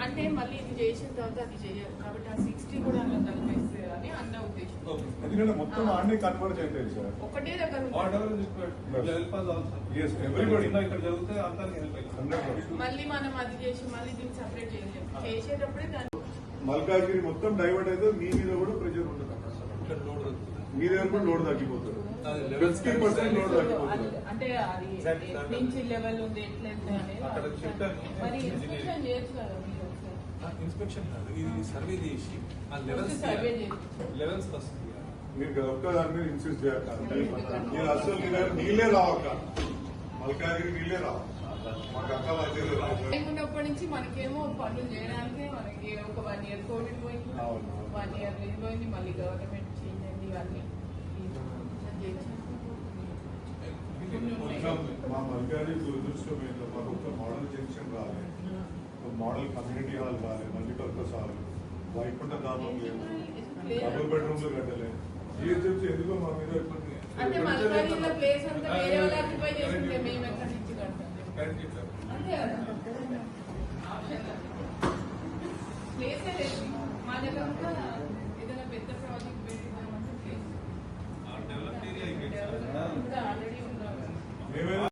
అంటే మళ్ళీ ఇది చేసిన తర్వాత అది చేయాలి కాబట్టి ఆ 60 కూడా అలా కలిపేస్తే అని అన్న ఉద్దేశం. ఎందుకంటే మొత్తం అన్ని కన్వర్ట్ అవుతాయి సార్. ఒకటే దగ్గర మళ్ళీ మనం అది చేసి మళ్ళీ దీన్ని సెపరేట్ చేయలేము. చేసేటప్పుడే దాన్ని మల్కాజ్గిరి మొత్తం డైవర్ట్ అయితే మీ మీద కూడా ప్రెషర్ ఉంటుంది. మీ దగ్గర కూడా లోడ్ తగ్గిపోతుంది. 50% లోడ్ తగ్గిపోతుంది. అంటే అది నుంచి లెవెల్ ఉంది ఇన్స్పెక్షన్ కాదు, ఇది సర్వే చేసి ఆ లెవెల్స్ వస్తుంది. మీరు ఒక్క దాని మీద ఇన్సిస్ట్ చేయక మీరు అసలు నీళ్ళే రావక్క, మల్కాజ్గిరి నీళ్ళే రావు. మాకు అక్క ఉన్నప్పటి నుంచి మనకేమో పనులు చేయడానికి మనకి ఒక 1 year కోవిడ్ పోయింది, 1 year ఇది పోయింది, మళ్ళీ గవర్నమెంట్ చేంజ్ అయింది. ఇవన్నీ మా మల్కాజ్గిరి దురదృష్టం ఏంటో మాకు ఒక మోడల్ జంక్షన్ రాలేదు, ఒక మోడల్ కమ్యూనిటీ హాల్ రాలేదు, మల్టీపర్పస్ హాల్, వైకుంఠ ధామం లేదు, డబుల్ బెడ్రూమ్లు కట్టలేదు. జిహెచ్ఎంసీ ఎందుకో మా మీద అంటే మల్కాజ్గిరిలో ప్లేస్ అంతా వేరే వాళ్ళు ఆక్యుపై చేసుకుంటే మేము ఎక్కడి నుంచి కడతాం? అంతే కదా, ప్లేసే లేదు మా దగ్గర. ఏదైనా పెద్ద ప్రాజెక్ట్